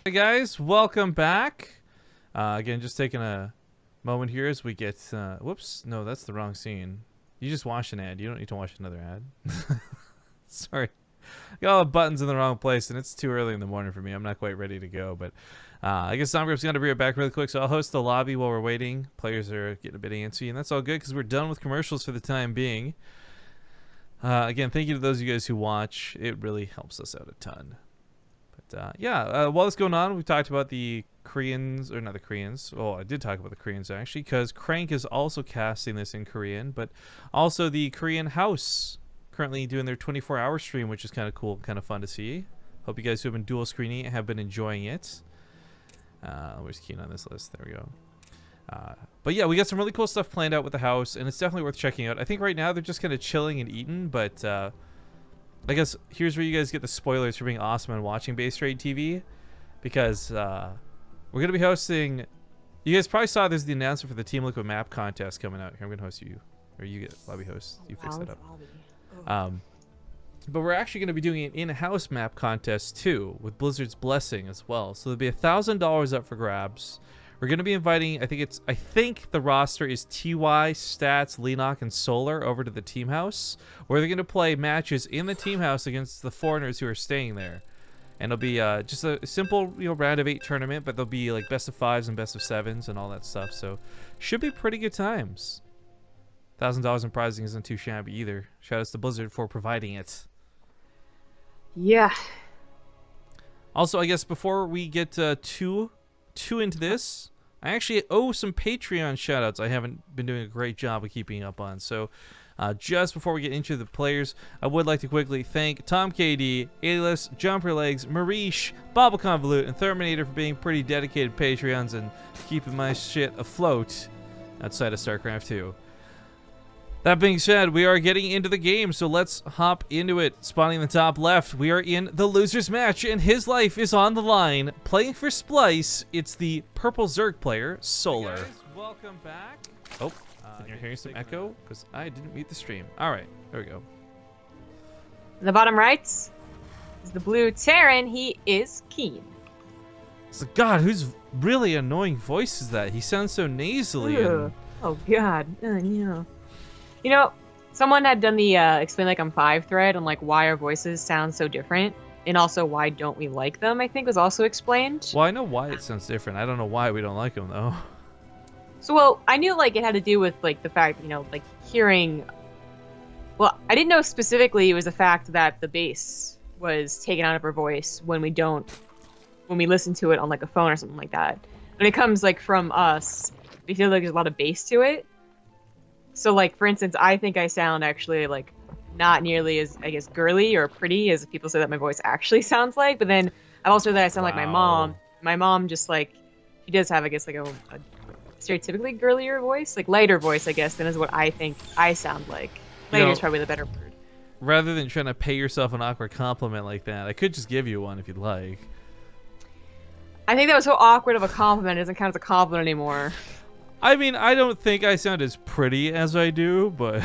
Hey guys, welcome back. Again, just taking a moment here as we get. Whoops, no, that's the wrong scene. You just watched an ad. You don't need to watch another ad. Sorry, got all the buttons in the wrong place, and it's too early in the morning for me. I'm not quite ready to go, but I guess Somgrup's gonna be right back really quick. So I'll host the lobby while we're waiting. Players are getting a bit antsy, and that's all good because we're done with commercials for the time being. Again, thank you to those of you guys who watch. It really helps us out a ton. Yeah, while this is going on, we talked about the Koreans, or not the Koreans. Oh, I did talk about the Koreans actually, because Crank is also casting this in Korean, but also the Korean House currently doing their 24-hour stream, which is kind of cool, kind of fun to see. Hope you guys who have been dual screening have been enjoying it. Where's KeeN on this list? There we go. But yeah, we got some really cool stuff planned out with the house, and it's definitely worth checking out. I think right now they're just kind of chilling and eating, but I guess here's where you guys get the spoilers for being awesome and watching BaseTradeTV, because we're going to be hosting. You guys probably saw there's the announcement for the Team Liquid map contest coming out. Here, I'm going to host you, or you get lobby host. You fix that up. But we're actually going to be doing an in-house map contest too, with Blizzard's blessing as well. So there'll be $1,000 up for grabs. We're going to be inviting, I think the roster is TY, Stats, Lenok, and Solar over to the team house, where they're going to play matches in the team house against the foreigners who are staying there. And it'll be just a simple, round of 8 tournament, but there'll be like best of 5s and best of 7s and all that stuff. So should be pretty good times. $1,000 in prizing isn't too shabby either. Shout outs to Blizzard for providing it. Yeah. Also, I guess before we get too into this, I actually owe some Patreon shoutouts I haven't been doing a great job of keeping up on. So just before we get into the players, I would like to quickly thank Tom KD, Alias, Jumper Legs, Marish, Bobble Convolute, and Terminator for being pretty dedicated Patreons and keeping my shit afloat outside of StarCraft 2. That being said, we are getting into the game, so let's hop into it. Spawning in the top left, we are in the loser's match, and his life is on the line. Playing for Splice, it's the purple Zerg player, Solar. Hey guys, welcome back. Oh, you're hearing some echo? Because I didn't mute the stream. All right, there we go. In the bottom right is the blue Terran. He is KeeN. So, God, whose really annoying voice is that? He sounds so nasally. And... Oh, God. Yeah. You know, someone had done the Explain Like I'm 5 thread on like why our voices sound so different, and also why don't we like them, I think was also explained. Well, I know why it sounds different. I don't know why we don't like them, though. So, well, I knew like it had to do with like the fact, like hearing... Well, I didn't know specifically it was the fact that the bass was taken out of her voice when we listen to it on like a phone or something like that. When it comes like from us, we feel like there's a lot of bass to it. So, like, for instance, I think I sound actually, like, not nearly as, I guess, girly or pretty as people say that my voice actually sounds like. But then I've also heard that I sound like my mom. My mom just, like, she does have, I guess, like, a stereotypically girlier voice. Like, lighter voice, I guess, than is what I think I sound like. Lighter is probably the better word. Rather than trying to pay yourself an awkward compliment like that, I could just give you one if you'd like. I think that was so awkward of a compliment. It doesn't count as a compliment anymore. I mean, I don't think I sound as pretty as I do, but...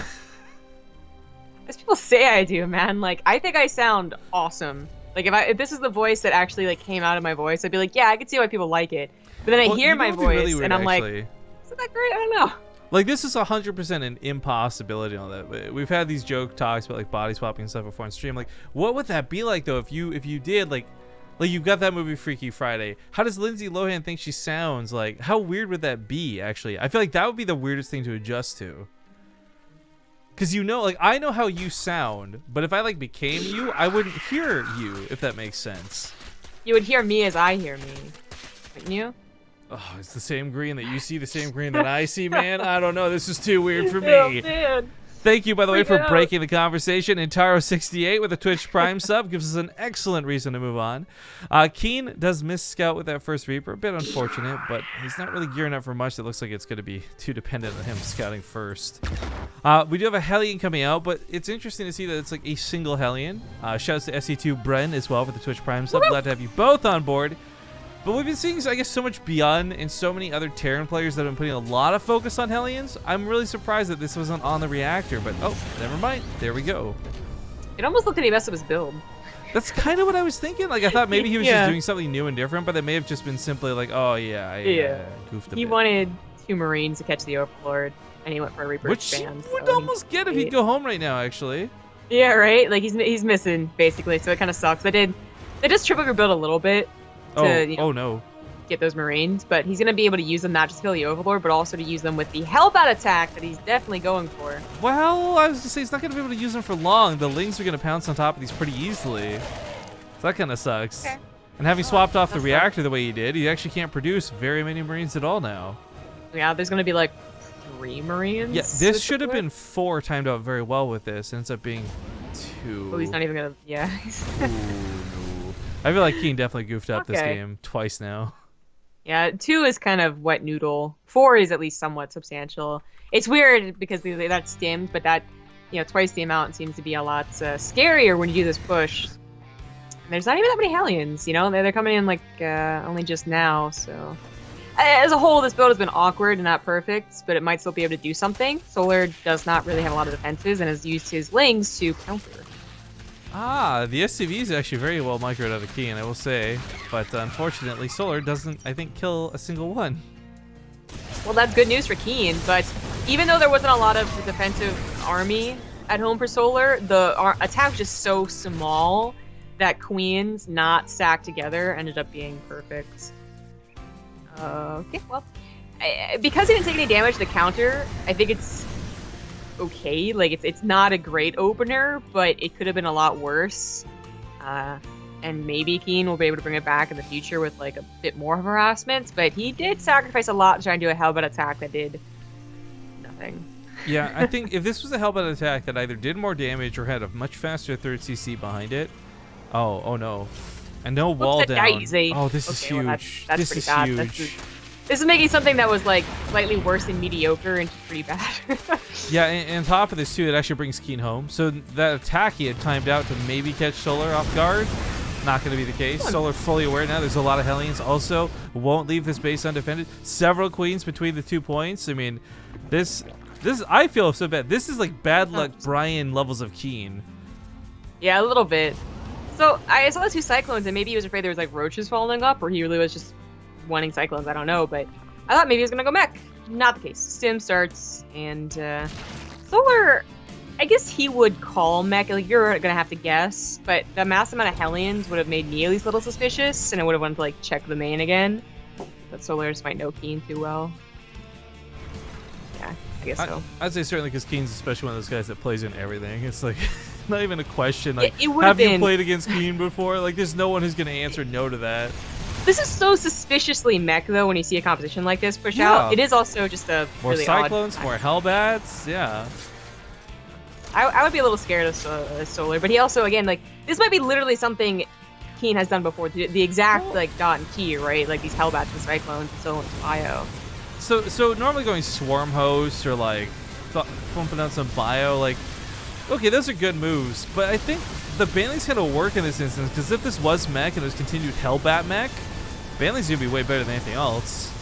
As people say I do, man. Like, I think I sound awesome. Like, if this is the voice that actually, like, came out of my voice, I'd be like, yeah, I can see why people like it. But then I hear my voice, really weird, and I'm actually. Like, isn't that great? I don't know. Like, this is 100% an impossibility and all that. We've had these joke talks about, like, body swapping and stuff before on stream. Like, what would that be like, though, if you did, like, you've got that movie Freaky Friday. How does Lindsay Lohan think she sounds? Like, how weird would that be, actually? I feel like that would be the weirdest thing to adjust to. Because like, I know how you sound, but if I, like, became you, I wouldn't hear you, if that makes sense. You would hear me as I hear me. Wouldn't you? Oh, it's the same green that you see, the same green that I see, man. I don't know. This is too weird for me. Oh, man. Thank you, by the way, for breaking the conversation. Intaro68 with a Twitch Prime sub gives us an excellent reason to move on. KeeN does miss Scout with that first Reaper. A bit unfortunate, but he's not really gearing up for much. It looks like it's going to be too dependent on him scouting first. We do have a Hellion coming out, but it's interesting to see that it's like a single Hellion. Shouts to SE2 Bren as well for the Twitch Prime sub. Glad to have you both on board. But we've been seeing, I guess, so much beyond and so many other Terran players that have been putting a lot of focus on Hellions. I'm really surprised that this wasn't on the reactor, but oh, never mind. There we go. It almost looked like he messed up his build. That's kind of what I was thinking. Like, I thought maybe he was Yeah. just doing something new and different, but it may have just been simply like, oh, yeah, I goofed a bit. He wanted 2 Marines to catch the Overlord, and he went for a Reaper Which he expand. would so almost get if he'd go home right now, actually. Yeah, right? Like, he's missing, basically, so it kind of sucks. They just trip up your build a little bit to Oh no. get those Marines, but he's going to be able to use them not just to kill the Overlord, but also to use them with the Hellbat attack that he's definitely going for. Well, I was to say he's not going to be able to use them for long. The Lings are going to pounce on top of these pretty easily. So that kind of sucks. Okay. And having swapped off the That's reactor the way he did, he actually can't produce very many Marines at all now. Yeah, there's going to be like 3 Marines. Yeah, this should have been 4 timed out very well with this. It ends up being 2. Oh, he's not even going to, yeah. Ooh, no. I feel like KeeN definitely goofed up this Okay. game twice now. Yeah, 2 is kind of wet noodle. 4 is at least somewhat substantial. It's weird because that's stimmed, but that, twice the amount seems to be a lot scarier when you do this push. And there's not even that many Hellions, They're coming in like only just now, so. As a whole, this build has been awkward and not perfect, but it might still be able to do something. Solar does not really have a lot of defenses and has used his Lings to counter. Ah, the SCV is actually very well microed out of KeeN, I will say. But unfortunately, Solar doesn't, I think, kill a single one. Well, that's good news for KeeN, but even though there wasn't a lot of defensive army at home for Solar, the attack was just so small that Queens not stacked together ended up being perfect. Okay, well, because he didn't take any damage to the counter, I think it's okay. Like, it's not a great opener, but it could have been a lot worse. And maybe KeeN will be able to bring it back in the future with, like, a bit more harassment, but he did sacrifice a lot to try and do a Hellbat attack that did nothing. Yeah, I think if this was a Hellbat attack that either did more damage or had a much faster 3rd CC behind it. Oh no. And no wall down. Oh, this is huge. Well, that's this pretty is bad. huge. This is making something that was, like, slightly worse than mediocre into pretty bad. Yeah, and on top of this, too, it actually brings KeeN home. So that attack he had timed out to maybe catch Solar off guard. Not going to be the case. Solar fully aware now. There's a lot of Hellions. Also, won't leave this base undefended. Several Queens between the 2 points. I mean, this I feel so bad. This is like bad luck Brian levels of KeeN. Yeah, a little bit. So I saw the 2 Cyclones, and maybe he was afraid there was like roaches falling up, or he really was just wanting Cyclones. I don't know, but I thought maybe he was gonna go mech. Not the case. Stim starts, and Solar. I guess he would call mech. Like, you're gonna have to guess, but the mass amount of Hellions would have made me at least a little suspicious, and I would have wanted to like check the main again. But Solar just might know KeeN too well. Yeah, I guess so. I'd say certainly because KeeN's especially one of those guys that plays in everything. It's like not even a question. Like, it have you played against KeeN before? Like, there's no one who's gonna answer no to that. This is so suspiciously mech, though, when you see a composition like this push out. It is also just a more really Cyclones, odd more Hellbats, yeah. I would be a little scared of Solar, but he also, again, like, this might be literally something KeeN has done before. The exact, like, dot and key, right? Like, these Hellbats and Cyclones and so on bio. So normally going Swarm Host or, like, pumping out some bio, like, okay, those are good moves, but I think the Baneling's gonna work in this instance, because if this was mech and it was continued Hellbat mech, Baneling's gonna be way better than anything else.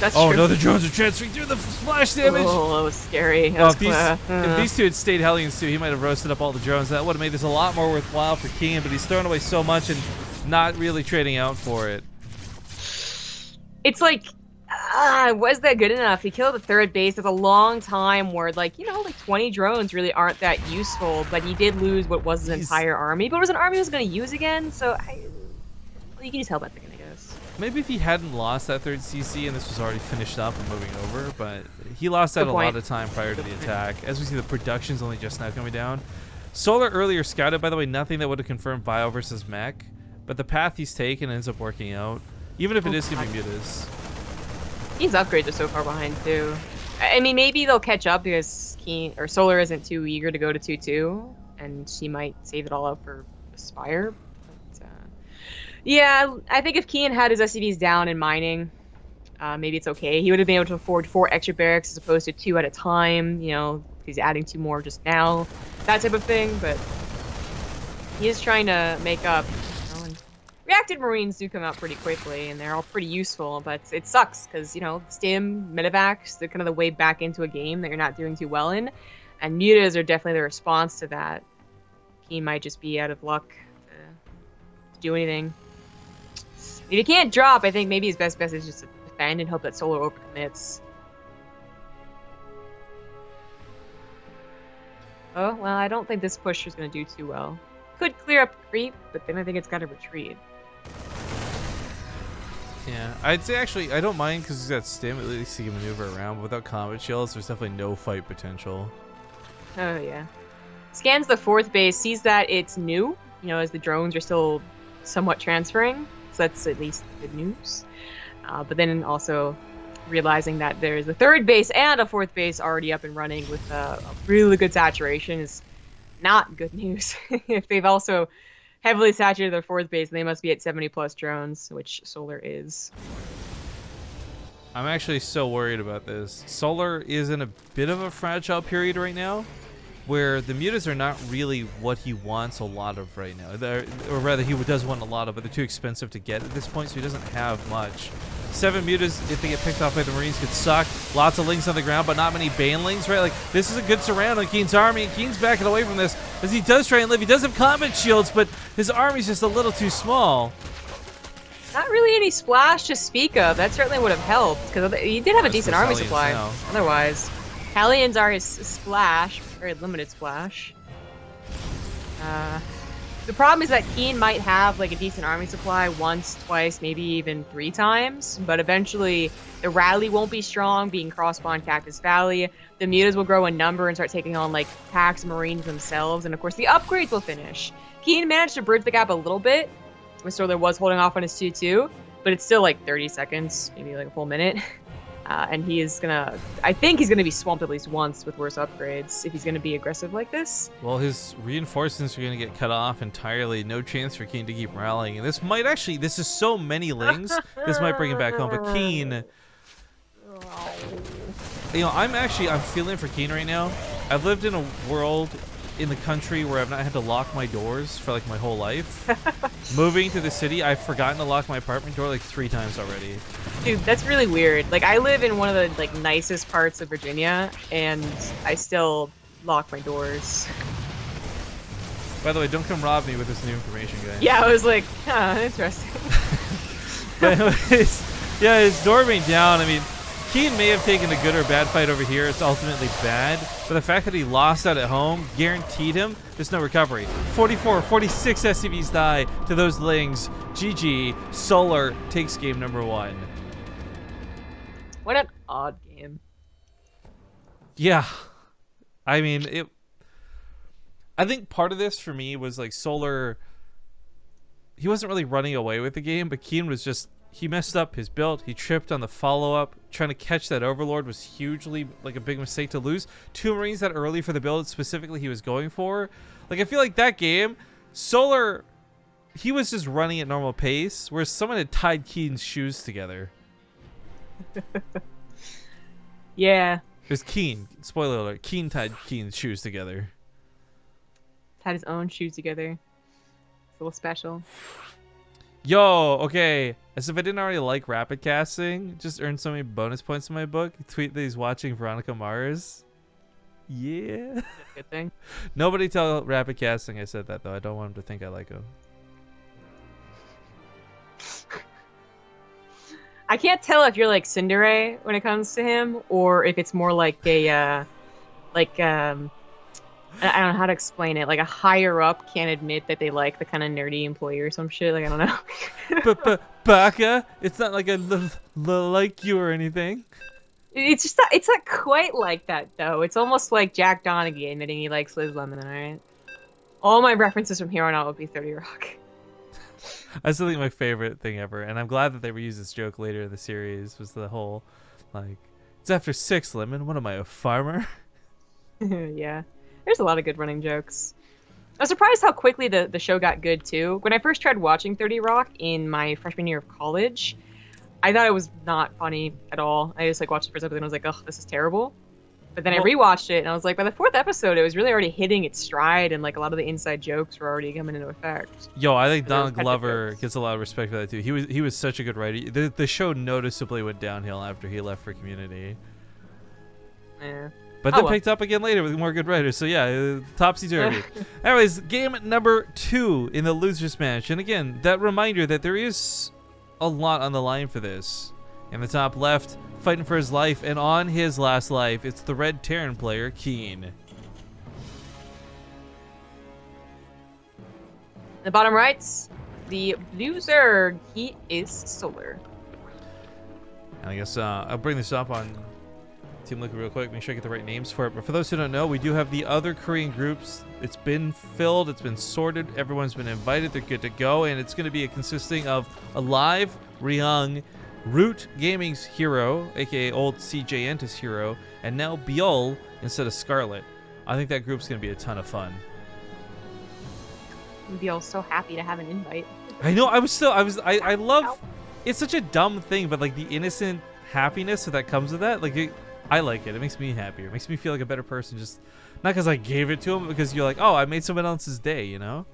That's true. true. No, the drones are transferring through the splash damage. Oh, that was scary. If these 2 had stayed Hellions too, he might have roasted up all the drones. That would have made this a lot more worthwhile for KeeN, but he's thrown away so much and not really trading out for it. It's like, was that good enough? He killed the 3rd base. It's a long time where, like, like 20 drones really aren't that useful, but he did lose what was his entire army. But it was an army he was going to use again, so you can use Hellbat again, I guess. Maybe if he hadn't lost that 3rd CC and this was already finished up and moving over, but he lost out a lot of time prior to the attack. As we see, the production's only just now coming down. Solar earlier scouted, by the way, nothing that would have confirmed bio versus mech, but the path he's taken ends up working out, even if it is going to be mutas. KeeN's upgrades are so far behind, too. I mean, maybe they'll catch up because KeeN or Solar isn't too eager to go to 2-2, and she might save it all up for Aspire. But, yeah, I think if KeeN had his SCVs down in mining, maybe it's okay. He would have been able to afford 4 extra barracks as opposed to 2 at a time. He's adding 2 more just now, that type of thing. But he is trying to make up. And reacted Marines do come out pretty quickly, and they're all pretty useful. But it sucks because stim, medevacs, they're kind of the way back into a game that you're not doing too well in, and mutas are definitely the response to that. KeeN might just be out of luck to do anything. If he can't drop, I think maybe his best bet is just to defend and hope that Solar overcommits. Oh, well, I don't think this push is going to do too well. Could clear up creep, but then I think it's got to retreat. Yeah, I'd say actually I don't mind because he's got stim. At least he can maneuver around. But without combat shields, there's definitely no fight potential. Oh, yeah. Scans the 4th base, sees that it's new, you know, as the drones are still somewhat transferring. So that's at least good news. But then also realizing that there's a 3rd base and a 4th base already up and running with a really good saturation is not good news. If they've also heavily saturated their 4th base, they must be at 70 plus drones, which Solar is. I'm actually so worried about this. Solar is in a bit of a fragile period right now, where the mutas are not really what he wants a lot of right now. Or rather, he does want a lot of, but they're too expensive to get at this point, so he doesn't have much. 7 mutas, if they get picked off by the Marines, could suck. Lots of links on the ground, but not many banelings, right? Like, this is a good surround on KeeN's army, and KeeN's backing away from this as he does try and live. He does have combat shields, but his army's just a little too small. Not really any splash to speak of. That certainly would have helped, because he did have a decent army supply. Now. Otherwise, Hellions are his splash, very limited splash. The problem is that KeeN might have like a decent army supply once, twice, maybe even 3 times, but eventually the rally won't be strong, being cross-spawned Cactus Valley. The mutas will grow in number and start taking on like packs of Marines themselves, and of course the upgrades will finish. KeeN managed to bridge the gap a little bit. Solar was holding off on his 2-2, but it's still like 30 seconds, maybe like a full minute. And he is gonna, I think he's gonna be swamped at least once with worse upgrades if he's gonna be aggressive like this. Well, his reinforcements are gonna get cut off entirely. No chance for KeeN to keep rallying. And this might actually, this is so many lings, this might bring him back home. But KeeN, you know, I'm feeling for KeeN right now. I've lived in a world in the country where I've not had to lock my doors for like my whole life. Moving to the city, I've forgotten to lock my apartment door like 3 times already. Dude, that's really weird. Like, I live in one of the like nicest parts of Virginia, and I still lock my doors. By the way, don't come rob me with this new information, guys. Yeah, I was like, interesting. But anyways, yeah, his door being down, I mean, KeeN may have taken a good or bad fight over here. It's ultimately bad. But the fact that he lost out at home guaranteed him there's no recovery. 44, 46 SCVs die to those lings. GG. Solar takes game number 1. What an odd game. Yeah. I mean, I think part of this for me was like Solar, he wasn't really running away with the game, but KeeN was just, he messed up his build. He tripped on the follow-up. Trying to catch that Overlord was hugely like a big mistake to lose. 2 Marines that early for the build specifically he was going for. Like, I feel like that game, Solar, he was just running at normal pace, whereas someone had tied KeeN's shoes together. Yeah. It was KeeN. Spoiler alert. KeeN tied KeeN's shoes together. Tied his own shoes together. It's a little special. Yo, okay. As if I didn't already like rapid casting, just earned so many bonus points in my book. Tweet that he's watching Veronica Mars. Yeah. That's a good thing. Nobody tell rapid casting I said that, though. I don't want him to think I like him. I can't tell if you're like Cinderay when it comes to him, or if it's more like a, I don't know how to explain it. Like a higher up can't admit that they like the kind of nerdy employee or some shit. Like, I don't know. But Baka, it's not like I like you or anything. It's just not, it's not quite like that though. It's almost like Jack Donaghy admitting he likes Liz Lemon. All right. All my references from here on out will be 30 Rock. I still think my favorite thing ever, and I'm glad that they reused this joke later in the series, was the whole, like, it's after 6, Lemon. What am I, a farmer? Yeah. There's a lot of good running jokes. I was surprised how quickly the show got good, too. When I first tried watching 30 Rock in my freshman year of college, I thought it was not funny at all. I just, like, watched the first episode and I was like, oh, this is terrible. But then I rewatched it and I was like, by the 4th episode, it was really already hitting its stride, and, like, a lot of the inside jokes were already coming into effect. Yo, I think Donald Glover gets a lot of respect for that, too. He was such a good writer. The show noticeably went downhill after he left for Community. Yeah. But Oh, then well. picked up again later with more good writers. So yeah, topsy-turvy. Anyways, game number 2 in the losers match. And again, that reminder that there is a lot on the line for this. In the top left, fighting for his life, and on his last life, it's the red Terran player, KeeN. The bottom right, the loser, he is Solar. And I guess I'll bring this up on Team Liquid real quick, make sure I get the right names for it. But for those who don't know, we do have the other Korean groups. It's been filled, it's been sorted, everyone's been invited, they're good to go, and it's going to be consisting of Alive, Ryung, Root Gaming's Hero, aka old CJ Entis Hero, and now Biol instead of Scarlet. I think that group's going to be a ton of fun. We'd be all so happy to have an invite. I know, I love, it's such a dumb thing, but like the innocent happiness that comes with that, like I like it. It makes me happier. It makes me feel like a better person. Just not because I gave it to them, but because you're like, oh, I made someone else's day, you know?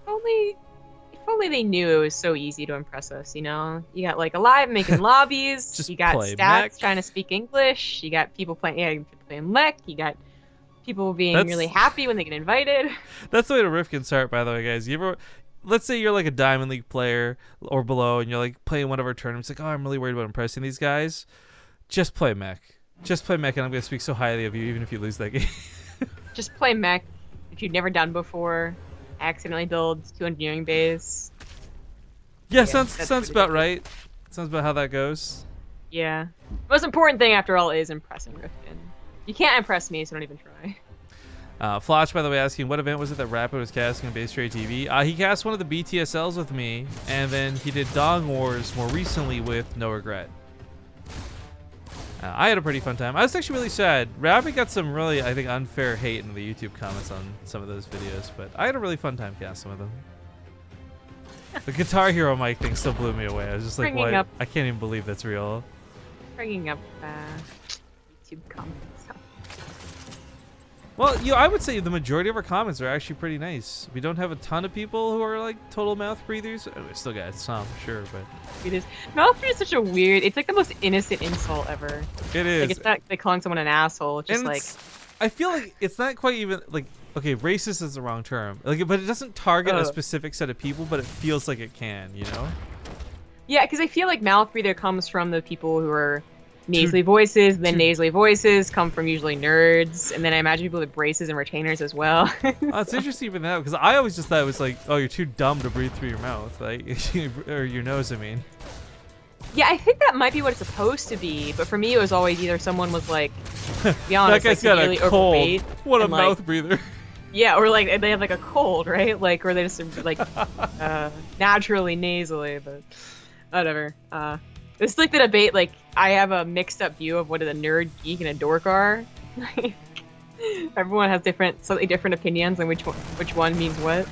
If only they knew it was so easy to impress us, you know? You got like Alive making lobbies. Just you got play Stats mech. trying to speak English. You got people playing mech. You got people being really happy when they get invited. That's the way to Rifkin start, by the way, guys. You ever, let's say you're like a Diamond League player or below, and you're like playing one of our tournaments, like, oh, I'm really worried about impressing these guys. Just play mech. Just play mech, and I'm going to speak so highly of you, even if you lose that game. Just play mech. If you've never done before, accidentally build 2 engineering base. Yeah, Yeah, sounds that's about right. Sounds about how that goes. Yeah. Most important thing, after all, is impressing Rifkin. You can't impress me, so don't even try. Flotch, by the way, asking what event was it that Rapid was casting on BaseTradeTV? He cast one of the BTSLs with me, and then he did Dong Wars more recently with No Regret. I had a pretty fun time. I was actually really sad. Rapid got some really, I think, unfair hate in the YouTube comments on some of those videos, but I had a really fun time casting with him. The Guitar Hero mic thing still blew me away. I was just like, Bringing what? up- I can't even believe that's real. Bringing up YouTube comments. Well, I would say the majority of our comments are actually pretty nice. We don't have a ton of people who are like total mouth breathers. We still got some, sure, but It is. Mouth breather is such a weird. It's like the most innocent insult ever. it is. Like it's not like calling someone an asshole. It's just And like I feel like it's not quite even like, okay, racist is the wrong term. Like, but it doesn't target a specific set of people, but it feels like it can, you know? yeah, because I feel like mouth breather comes from the people who are nasally voices. Then nasally voices come from usually nerds, and then I imagine people with braces and retainers as well. Oh, it's interesting even now because I always just thought it was like, oh, you're too dumb to breathe through your mouth, like, or your nose. I mean. Yeah, I think that might be what it's supposed to be, but for me it was always either someone was like, to be honest, that guy's like, got really a cold. overweight, What a and, like, mouth breather. yeah, or like they have like a cold, right? Like, or they just like naturally nasally, but whatever. It's like the debate. Like, I have a mixed up view of what a nerd, geek, and a dork are. Everyone has slightly different opinions on which one means what.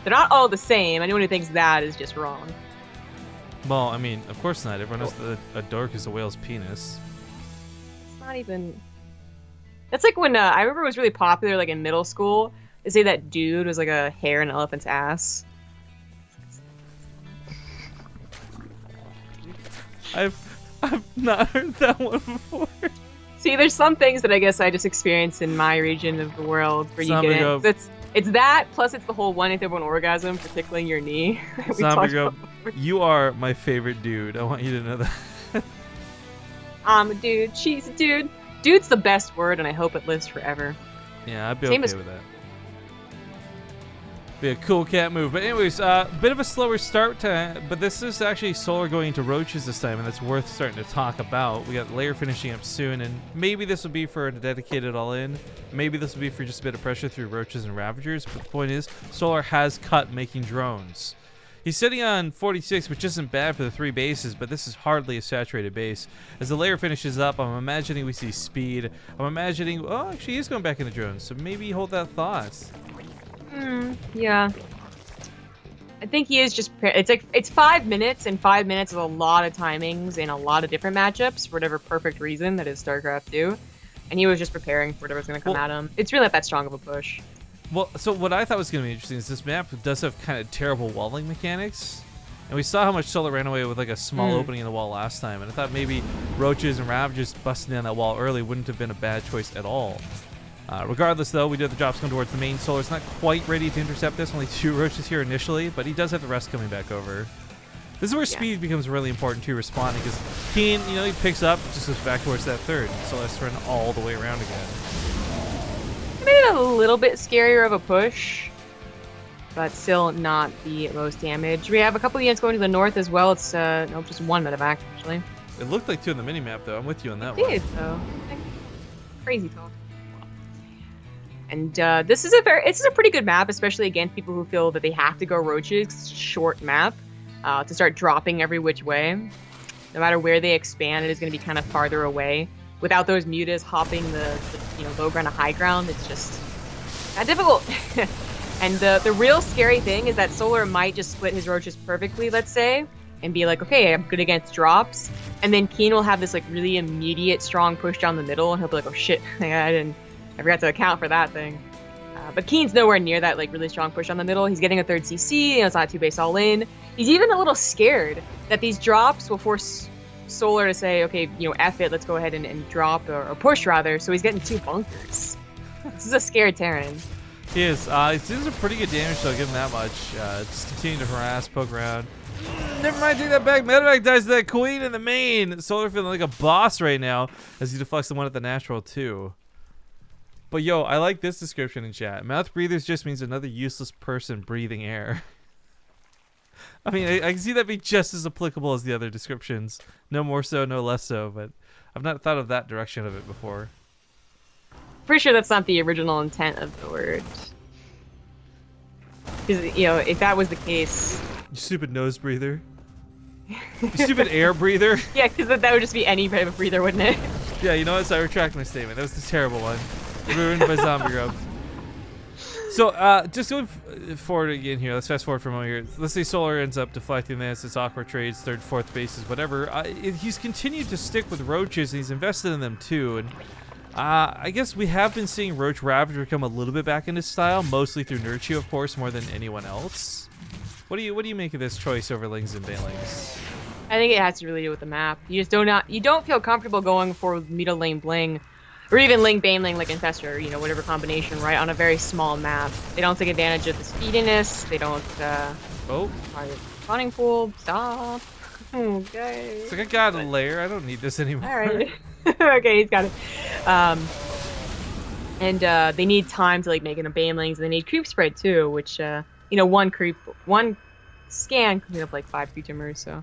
They're not all the same. Anyone who thinks that is just wrong. Well, I mean, of course not. Everyone knows that a dork is a whale's penis. It's not even. That's like when I remember it was really popular, like in middle school. They say that dude was like a hair in an elephant's ass. I've not heard that one before. See, there's some things that I guess I just experience in my region of the world where you Zombie get go. it. It's that, plus it's the whole one if everyone orgasm for tickling your knee. We Zombie talked go, about. you are my favorite dude. I want you to know that. I'm a dude. She's a dude. Dude's the best word, and I hope it lives forever. Yeah, I'd be Same okay as- with that. Be a cool cat move. But anyways, bit of a slower start time, but this is actually Solar going into Roaches this time, and that's worth starting to talk about. We got layer finishing up soon, and maybe this will be for a dedicated all-in. Maybe this will be for just a bit of pressure through Roaches and Ravagers, but the point is, Solar has cut making drones. He's sitting on 46, which isn't bad for the 3 bases, but this is hardly a saturated base. As the layer finishes up, I'm imagining we see speed. I'm imagining, oh, actually he's going back into drones, so maybe hold that thought. Yeah. I think he is just. It's 5 minutes, and 5 minutes is a lot of timings in a lot of different matchups for whatever perfect reason that is StarCraft 2. And he was just preparing for whatever's going to come at him. It's really not that strong of a push. Well, so what I thought was going to be interesting is this map does have kind of terrible walling mechanics. And we saw how much Solar ran away with like a small opening in the wall last time, and I thought maybe Roaches and Ravagers busting down that wall early wouldn't have been a bad choice at all. Regardless, though, we do have the drops come towards the main. Solar's not quite ready to intercept this. Only 2 Roaches here initially, but he does have the rest coming back over. This is where speed becomes really important to responding, because KeeN, you know, he picks up, just goes back towards that third, so let's run all the way around again. Made it a little bit scarier of a push, but still not the most damage. We have a couple of units going to the north as well. It's no, just 1 medevac actually. It looked like 2 on the minimap, though. I'm with you on that It one. did, though. Crazy talk. And this is a pretty good map, especially against people who feel that they have to go Roaches. Short map to start dropping every which way. No matter where they expand, it is going to be kind of farther away. Without those mutas hopping the low ground to high ground, it's just not difficult. And the real scary thing is that Solar might just split his Roaches perfectly, let's say, and be like, okay, I'm good against drops. And then KeeN will have this like really immediate strong push down the middle, and he'll be like, oh shit, I forgot to account for that thing. But KeeN's nowhere near that like really strong push on the middle. He's getting a 3rd CC, it's not 2 base all in. He's even a little scared that these drops will force Solar to say, okay, F it, let's go ahead and drop, or push rather. So he's getting 2 bunkers. This is a scared Terran. He is. He's doing some pretty good damage, so I'll give him that much. Just continue to harass, poke around. Never mind, take that back. Medevac dies to that Queen in the main. Solar feeling like a boss right now as he deflects the one at the natural, too. But yo, I like this description in chat. Mouth breathers just means another useless person breathing air. I mean, I can see that be just as applicable as the other descriptions. No more so, no less so, but I've not thought of that direction of it before. Pretty sure that's not the original intent of the word. Because, if that was the case... You stupid nose breather. You stupid air breather. Yeah, because that would just be any type of breather, wouldn't it? Yeah, you know what? So I retract my statement. That was the terrible one. Ruined by zombie grub. So, just going forward again here. Let's fast forward for a moment here. Let's say Solar ends up deflecting this. It's awkward trades, 3rd, 4th bases, whatever. He's continued to stick with Roaches, and he's invested in them too. And I guess we have been seeing Roach Ravager come a little bit back into style, mostly through Nurture, of course, more than anyone else. What do you make of this choice over Lings and Banelings? I think it has to really do with the map. You just don't feel comfortable going for Meta Lane Bling, or even Ling Baneling like Infestor, whatever combination, right, on a very small map. They don't take advantage of the speediness. They don't. Spawning pool. Stop. Okay. It's like I got a layer. I don't need this anymore. All right. Okay, he's got it. And they need time to like make it a Banelings, and they need creep spread too, which one scan can clean up like 5 creep timbers. So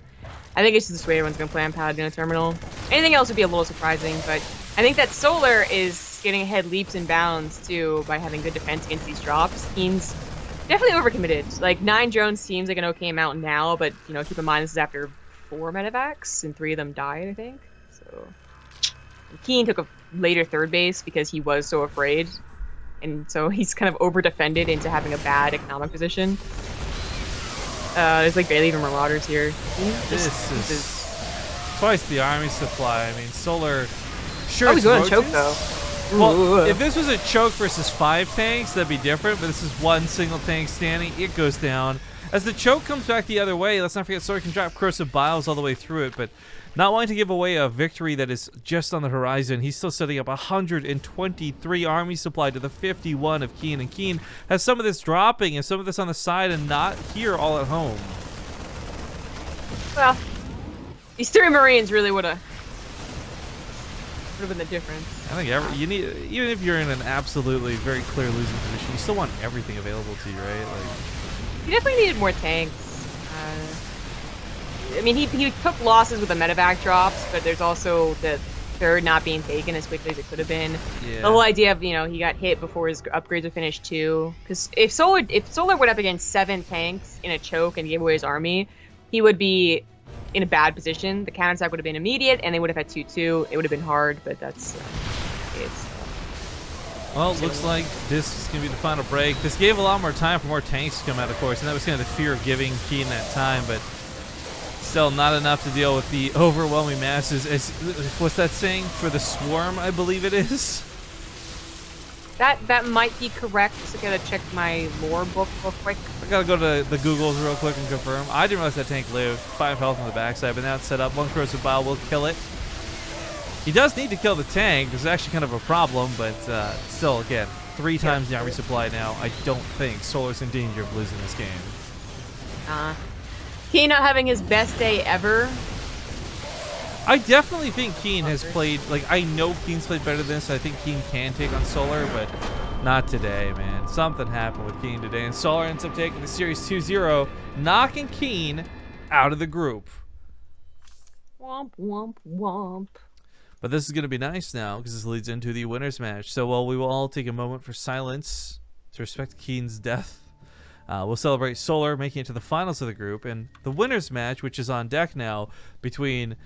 I think it's just this way everyone's gonna play on Paladin a terminal. Anything else would be a little surprising, but I think that Solar is getting ahead leaps and bounds too by having good defense against these drops. KeeN's definitely overcommitted. Like 9 drones seems like an okay amount now, but keep in mind this is after 4 medevacs and 3 of them died, I think. So KeeN took a later 3rd base because he was so afraid, and so he's kind of over defended into having a bad economic position. There's like barely even Marauders here. This is twice the army supply. I mean, Solar. Sure, he's going to choke though. Well, if this was a choke versus 5 tanks, that'd be different. But this is 1 single tank standing. It goes down. As the choke comes back the other way, let's not forget Solar can drop Corrosive Biles all the way through it, but not wanting to give away a victory that is just on the horizon, he's still setting up 123 army supply to the 51 of KeeN, and KeeN has some of this dropping and some of this on the side and not here all at home. Well, these 3 Marines really would have been the difference. I think you need, even if you're in an absolutely very clear losing position, you still want everything available to you, right? Like, you definitely needed more tanks. I mean, he took losses with the medevac drops, but there's also the 3rd not being taken as quickly as it could have been. yeah. The whole idea of he got hit before his upgrades are finished too. Because if Solar went up against 7 tanks in a choke and gave away his army, he would be in a bad position. The counterattack would have been immediate, and they would have had 2-2. It would have been hard, but that's Well, it looks like this is going to be the final break. This gave a lot more time for more tanks to come out, of course, and that was kind of the fear of giving KeeN that time, but still not enough to deal with the overwhelming masses. What's that saying? For the swarm, I believe it is. That might be correct. Just gotta check my lore book real quick. I gotta go to the Googles real quick and confirm. I didn't realize that tank lived. 5 health on the backside, but now it's set up. 1 corrosive bile will kill it. He does need to kill the tank. There's actually kind of a problem, but still, again, 3 times the army supply now. I don't think Solar's in danger of losing this game. KeeN not having his best day ever. I definitely think KeeN has played, like, I know KeeN's played better than this. I think KeeN can take on Solar, but not today, man. Something happened with KeeN today, and Solar ends up taking the series 2-0, knocking KeeN out of the group. Womp, womp, womp. But this is going to be nice now, because this leads into the winner's match. So while we will all take a moment for silence to respect KeeN's death, we'll celebrate Solar making it to the finals of the group, and the winner's match, which is on deck now, between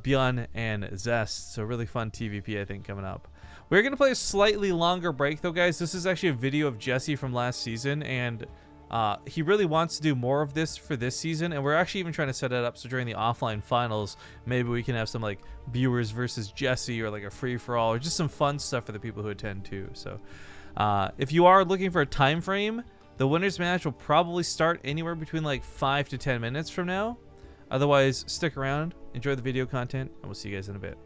Bjorn and Zest. So really fun TVP, I think, coming up. We're going to play a slightly longer break, though, guys. This is actually a video of Jesse from last season, and he really wants to do more of this for this season, and we're actually even trying to set it up so during the offline finals, maybe we can have some, like, viewers versus Jesse, or, like, a free-for-all, or just some fun stuff for the people who attend, too. So if you are looking for a time frame, the winner's match will probably start anywhere between, like, 5 to 10 minutes from now. Otherwise, stick around, enjoy the video content, and we'll see you guys in a bit.